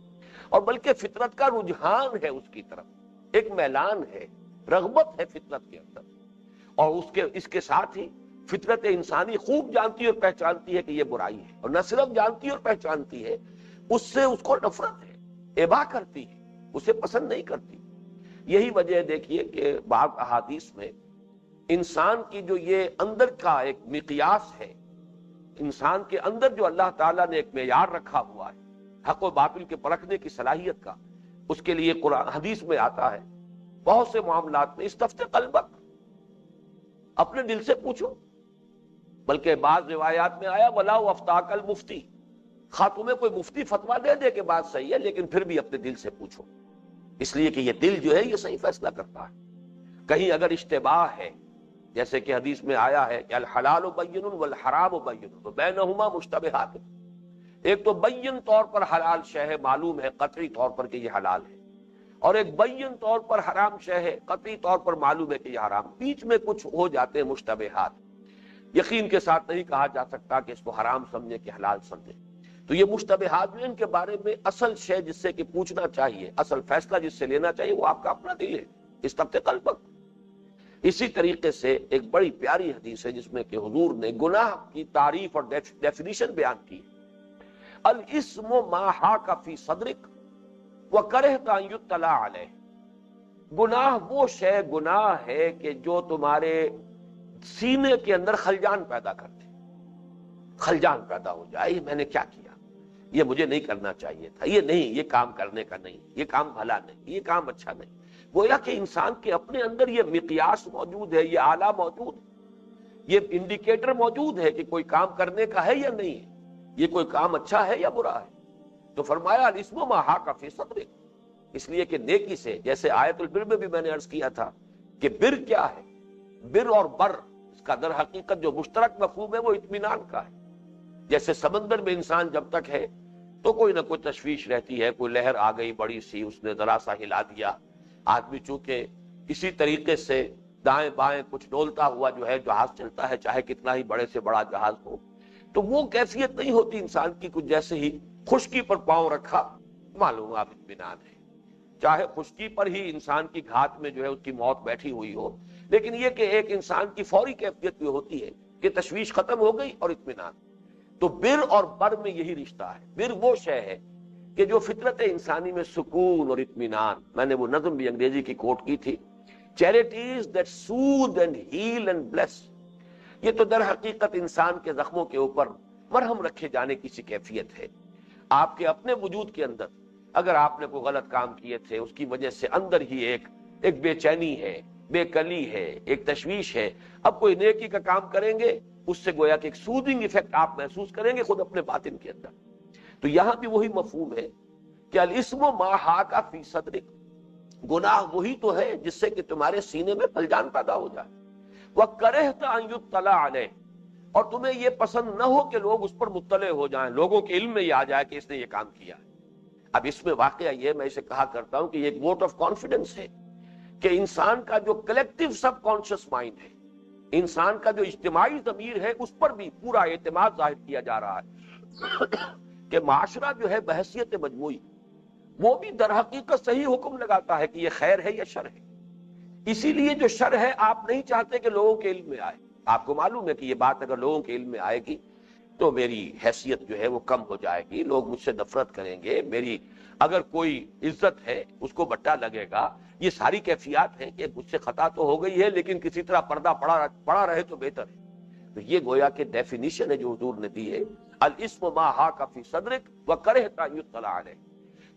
اور بلکہ فطرت کا رجحان ہے اس کی طرف، ایک میلان ہے، رغبت ہے فطرت کے اندر، اور اس کے ساتھ ہی فطرت انسانی خوب جانتی اور پہچانتی ہے کہ یہ برائی ہے، اور نہ صرف جانتی اور پہچانتی ہے، اس سے اس کو نفرت ہے، ابا کرتی ہے، اسے پسند نہیں کرتی۔ یہی وجہ دیکھیے کہ بعض احادیث میں انسان کی جو یہ اندر کا ایک مقیاس ہے، انسان کے اندر جو اللہ تعالیٰ نے ایک معیار رکھا ہوا ہے حق و باطل کے پرکھنے کی صلاحیت کا، اس کے لیے قرآن حدیث میں آتا ہے بہت سے معاملات میں استفتِ قلبک، اپنے دل سے پوچھو، بلکہ بعض روایات میں آیا وَلَوْ أَفْتَاكَ الْمُفْتِي، خواہ تمہیں کوئی مفتی فتویٰ دے دے کہ بات صحیح ہے، لیکن پھر بھی اپنے دل سے پوچھو، اس لیے کہ یہ دل جو ہے یہ صحیح فیصلہ کرتا ہے۔ کہیں اگر اشتباہ ہے، جیسے کہ حدیث میں آیا ہے کہ الحلال بین والحرام بین وبینہما مشتبہات، ایک تو بین طور پر حلال شے ہے، معلوم ہے قطعی طور پر کہ یہ حلال ہے، اور ایک بین طور پر حرام شے ہے، قطعی طور پر معلوم ہے کہ یہ حرام، بیچ میں کچھ ہو جاتے ہیں مشتبہات، یقین کے ساتھ نہیں کہا جا سکتا کہ اس کو حرام سمجھے کہ حلال سمجھے۔ تو یہ مشتبہات جو ان کے بارے میں اصل شے جس سے کہ پوچھنا چاہیے، اصل فیصلہ جس سے لینا چاہیے، وہ آپ کا اپنا دل ہے، استفتِ قلبک۔ اسی طریقے سے ایک بڑی پیاری حدیث ہے جس میں کہ حضور نے گناہ کی تعریف اور ڈیفینیشن بیان کی، الاسم ما حاک فی صدرک وکرہت ان یطلع علیہ، گناہ وہ شے گناہ ہے کہ جو تمہارے سینے کے اندر خلجان پیدا کرتے، خلجان پیدا ہو جائے، میں نے کیا کیا، یہ مجھے نہیں کرنا چاہیے تھا، یہ نہیں، یہ کام کرنے کا نہیں، یہ کام بھلا نہیں، یہ کام اچھا نہیں۔ گویا کہ انسان کے اپنے اندر یہ مقیاس موجود ہے، یہ آلہ موجود ہے، یہ انڈیکیٹر موجود ہے کہ کوئی کام کرنے کا ہے یا نہیں ہے، یہ کوئی کام اچھا ہے یا برا ہے۔ تو فرمایا الاسم ما حاک فی صدرک، اس لیے کہ نیکی سے، جیسے آیت البر میں بھی میں نے عرض کیا تھا کہ بر کیا ہے، بر اور بر اس کا در حقیقت جو مشترک مفہوم ہے وہ اطمینان کا ہے۔ جیسے سمندر میں انسان جب تک ہے تو کوئی نہ کوئی تشویش رہتی ہے، کوئی لہر آ گئی بڑی سی، اس نے ذرا سا ہلا دیا، آدمی چونکہ اسی طریقے سے دائیں بائیں کچھ ڈولتا ہوا جو ہے جہاز چلتا ہے، چاہے کتنا ہی بڑے سے بڑا جہاز ہو، تو وہ کیفیت نہیں ہوتی انسان کی، کچھ جیسے ہی خشکی پر پاؤں رکھا معلوم آپ اطمینان ہے، چاہے خشکی پر ہی انسان کی گھات میں جو ہے اس کی موت بیٹھی ہوئی ہو، لیکن یہ کہ ایک انسان کی فوری کیفیت بھی ہوتی ہے کہ تشویش ختم ہو گئی اور اطمینان۔ تو بر اور بر میں یہی رشتہ ہے۔ بر وہ شے ہے کہ جو فطرت انسانی میں سکون اور اطمینان، میں نے وہ نظم بھی انگریزی کی کوٹ کی تھی، charities that soothe and heal and bless, یہ تو در حقیقت انسان کے زخموں کے اوپر مرہم رکھے جانے کی سی کیفیت ہے۔ آپ کے اپنے وجود کے اندر اگر آپ نے کوئی غلط کام کیے تھے، اس کی وجہ سے اندر ہی ایک بے چینی ہے، بے کلی ہے، ایک تشویش ہے، اب کوئی نیکی کا کام کریں گے اس سے گویا کہ ایک سودنگ ایفیکٹ آپ محسوس کریں گے خود اپنے باطن کے اندر۔ تو یہاں بھی وہی مفہوم ہے کہ الاسم ما حاک فی صدرک، گناہ وہی تو ہے جس سے کہ تمہارے سینے میں پھلجان پیدا ہو جائے، وَکَرِہْتَ أَن يُطَّلَعَ عَلَيْهِ، اور تمہیں یہ پسند نہ ہو کہ لوگ اس پر مطلع ہو جائیں، لوگوں کے علم میں یہ آ جائے کہ اس نے یہ کام کیا ہے۔ اب اس میں واقعہ یہ میں اسے کہا کرتا ہوں کہ یہ ایک ووٹ آف کانفیڈنس ہے کہ انسان کا جو کلیکٹیو سب کانشس مائنڈ ہے، انسان کا جو اجتماعی ضمیر ہے، اس پر بھی پورا اعتماد ظاہر کیا جا رہا ہے کہ معاشرہ جو ہے بحیثیت مجموعی وہ بھی در حقیقت صحیح حکم لگاتا ہے کہ یہ خیر ہے یا شر ہے۔ اسی لیے جو شر ہے آپ نہیں چاہتے کہ لوگوں کے علم میں آئے۔ آپ کو معلوم ہے کہ یہ بات اگر لوگوں کے علم میں آئے گی تو میری حیثیت جو ہے وہ کم ہو جائے گی، لوگ مجھ سے نفرت کریں گے، میری اگر کوئی عزت ہے اس کو بٹا لگے گا۔ یہ ساری کیفیات ہیں کہ مجھ سے خطا تو ہو گئی ہے لیکن کسی طرح پردہ پڑا رہے تو بہتر ہے۔ تو یہ گویا کہ ڈیفینیشن ہے جو حضور نے دی ہے، الاسم ما حاک فی صدرک وکرہت ان یطلع علیہ۔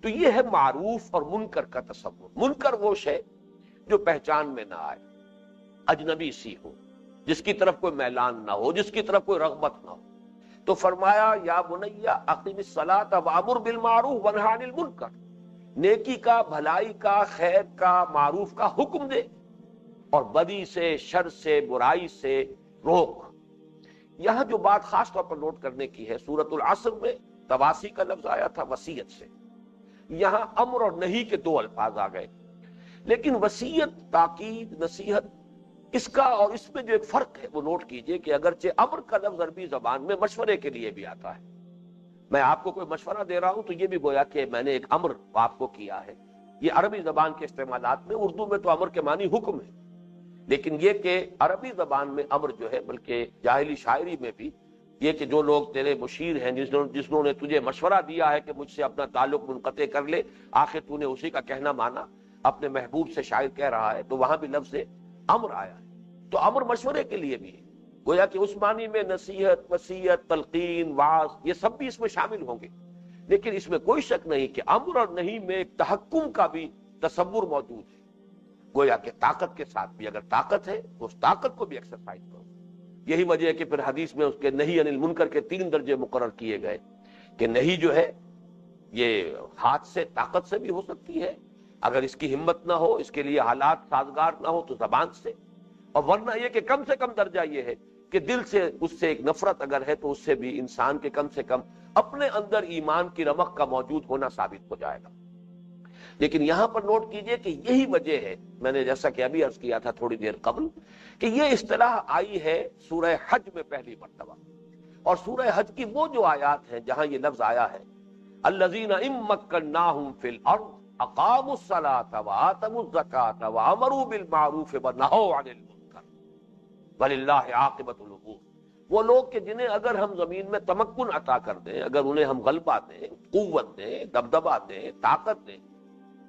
تو یہ ہے معروف اور منکر کا تصور۔ منکر وہ شے جو پہچان میں نہ آئے، اجنبی سی ہو، جس کی طرف کوئی میلان نہ ہو، جس کی طرف کوئی رغبت نہ ہو۔ تو فرمایا یا بنی اقیم الصلاۃ وامر بالمعروف وانہی عن المنکر، نیکی کا، بھلائی کا، خیر کا، معروف کا حکم دے اور بدی سے، شر سے، برائی سے روک۔ یہاں جو بات خاص طور پر نوٹ کرنے کی ہے، سورۃ العصر میں تواسی کا لفظ آیا تھا وصیت سے، یہاں امر اور نہی کے دو الفاظ آ گئے، لیکن وصیت، تاکید، نصیحت، اس کا اور اس میں جو ایک فرق ہے وہ نوٹ کیجئے کہ اگرچہ امر کا لفظ عربی زبان میں مشورے کے لیے بھی آتا ہے، میں آپ کو کوئی مشورہ دے رہا ہوں تو یہ بھی گویا کہ میں نے ایک امر آپ کو کیا ہے، یہ عربی زبان کے استعمالات میں۔ اردو میں تو امر کے معنی حکم ہے، لیکن یہ کہ عربی زبان میں امر جو ہے، بلکہ جاہلی شاعری میں بھی یہ کہ جو لوگ تیرے مشیر ہیں، جنہوں نے تجھے مشورہ دیا ہے کہ مجھ سے اپنا تعلق منقطع کر لے، آخر تو نے اسی کا کہنا مانا، اپنے محبوب سے شاعر کہہ رہا ہے، تو وہاں بھی لفظ امر آیا ہے۔ تو امر مشورے کے لیے بھی ہے، گویا کہ اس معنی میں نصیحت، وصیت، تلقین، وعظ، یہ سب بھی اس میں شامل ہوں گے، لیکن اس میں کوئی شک نہیں کہ امر اور نہیں میں ایک تحکم کا بھی تصور موجود ہے، گویا کہ طاقت کے ساتھ بھی، اگر طاقت ہے تو اس طاقت کو بھی ایکسرسائز کرو۔ یہی وجہ ہے کہ پھر حدیث میں اس کے نہی عن المنکر کے 3 درجے مقرر کیے گئے کہ نہی جو ہے یہ ہاتھ سے، طاقت سے بھی ہو سکتی ہے، اگر اس کی ہمت نہ ہو، اس کے لیے حالات سازگار نہ ہو تو زبان سے، اور ورنہ یہ کہ کم سے کم درجہ یہ ہے کہ دل سے اس سے ایک نفرت اگر ہے تو اس سے بھی انسان کے کم سے کم اپنے اندر ایمان کی رمق کا موجود ہونا ثابت ہو جائے گا۔ لیکن یہاں پر نوٹ کیجئے کہ یہی وجہ ہے، میں نے جیسا کہ ابھی عرض کیا تھا تھوڑی دیر قبل، کہ یہ اصطلاح آئی ہے سورہ حج میں پہلی مرتبہ، اور سورہ حج کی وہ جو آیات ہیں جہاں یہ لفظ آیا ہے الذین ان مکناہم فی الارض اقاموا الصلاۃ وآتوا الزکاۃ وامروا بالمعروف ونہوا عن المنکر وللہ عاقبۃ الامور، وہ لوگ کہ جنہیں اگر ہم زمین میں تمکن عطا کر دیں، اگر انہیں ہم غلبہ دیں، قوت دیں، دبدبہ دیں، طاقت دیں،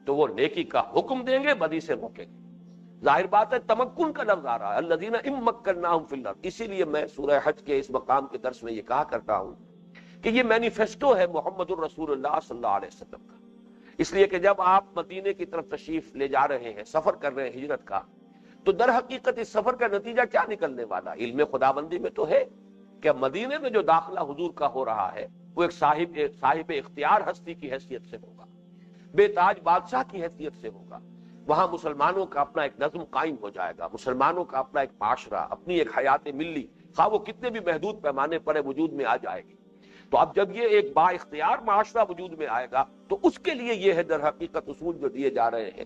تو وہ نیکی کا حکم دیں گے، بدی سے روکیں گے۔ ظاہر بات ہے تمکن کا لفظ آ رہا ہے الذین ان مکناہم فی الارض، اسی لیے میں سورہ حج کے اس مقام کے درس میں یہ کہا کرتا ہوں کہ یہ مینیفیسٹو ہے محمد الرسول اللہ صلی اللہ علیہ وسلم کا، اس لیے کہ جب آپ مدینے کی طرف تشریف لے جا رہے ہیں، سفر کر رہے ہیں ہجرت کا، تو در حقیقت اس سفر کا نتیجہ کیا نکلنے والا؟ علم خداوندی میں تو ہے کہ مدینے میں جو داخلہ حضور کا ہو رہا ہے وہ ایک صاحب اختیار ہستی کی حیثیت سے ہوگا، بے تاج بادشاہ کی حیثیت سے ہوگا، وہاں مسلمانوں کا اپنا ایک نظم قائم ہو جائے گا، مسلمانوں کا اپنا ایک معاشرہ، اپنی ایک حیات ملی، خواہ وہ کتنے بھی محدود پیمانے پر وجود میں آ جائے گی۔ تو اب جب یہ ایک با اختیار معاشرہ وجود میں آئے گا تو اس کے لیے یہ ہے در حقیقت اصول جو دیے جا رہے ہیں،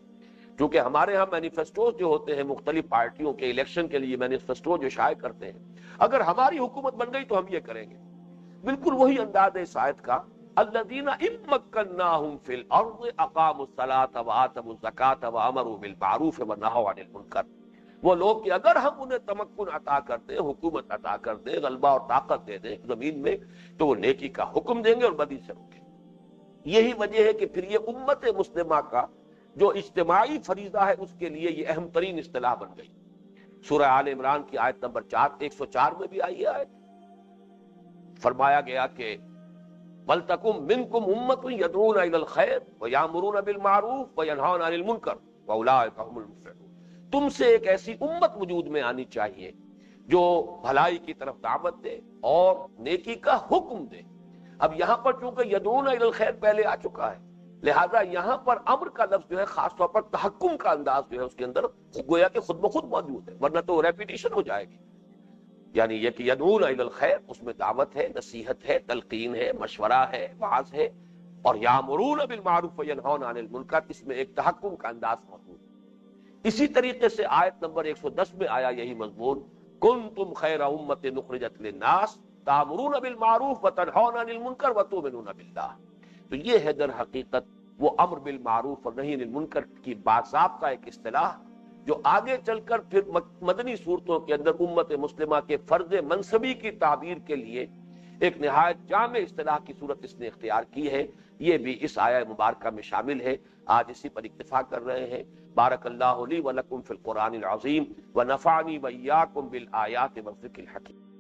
کیونکہ ہمارے ہاں مینیفیسٹوز جو ہوتے ہیں مختلف پارٹیوں کے الیکشن کے لیے مینیفیسٹو جو شائع کرتے ہیں، اگر ہماری حکومت بن گئی تو ہم یہ کریں گے، بالکل وہی انداز ہے اس آیت کا الذین ان مکناہم فی الارض اقاموا الصلاۃ وآتوا الزکاۃ وامروا بالمعروف ونہوا عن المنکر، وہ لوگ کہ اگر ہم انہیں تمکن عطا کر دیں، حکومت عطا کر دیں، غلبہ اور طاقت دے دیں زمین میں، تو وہ نیکی کا حکم دیں گے اور بدی سے روکیں گے۔ یہی وجہ ہے کہ پھر یہ امت مسلمہ کا جو اجتماعی فریضہ ہے اس کے لیے یہ اہم ترین اصطلاح بن گئی۔ سورہ آل عمران کی آیت نمبر 104 میں بھی آئی ہے آیت، فرمایا گیا کہ وَلْتَكُن مِّنكُمْ أُمَّةٌ يَدْعُونَ إِلَى الْخَيْرِ وَيَأْمُرُونَ بِالْمَعْرُوفِ وَيَنْهَوْنَ عَنِ الْمُنكَرِ وَأُولَٰئِكَ هُمُ الْمُفْلِحُونَ۔ تم سے ایک ایسی امت وجود میں آنی چاہیے جو بھلائی کی طرف دعوت دے اور نیکی کا حکم دے۔ اب یہاں پر چونکہ یدعون الی الخیر پہلے آ چکا ہے، لہذا یہاں پر امر کا لفظ جو ہے خاص طور پر تحکم کا انداز جو ہے اس کے اندر گویا کہ خود بخود موجود ہے، ورنہ تو ریپیٹیشن ہو جائے گی۔ یعنی یہ کہ یدعون الی الخیر، اس میں دعوت ہے، نصیحت ہے، تلقین ہے، مشورہ ہے، وعظ ہے، اور یامرون بالمعروف وینہون عن المنکر، اس میں ایک تحکم کا انداز موجود ہے۔ اسی طریقے سے آیت نمبر 110 میں آیا یہی مضمون، کنتم خیر امۃ اخرجت للناس تأمرون بالمعروف وتنہون عن المنکر وتؤمنون باللہ۔ تو یہ ہے در حقیقت وہ امر بالمعروف اور نہی عن المنکر کی باضابطہ ایک اصطلاح جو آگے چل کر پھر مدنی صورتوں کے اندر امت مسلمہ کے فرض منصبی کی تعبیر کے لیے ایک نہایت جامع اصطلاح کی صورت اس نے اختیار کی ہے۔ یہ بھی اس آیہ مبارکہ میں شامل ہے۔ آج اسی پر اکتفا کر رہے ہیں۔ بارک اللہ لی ولکم فی القرآن العظیم ونفعنی وإیاکم بالآیات والذکر الحکیم۔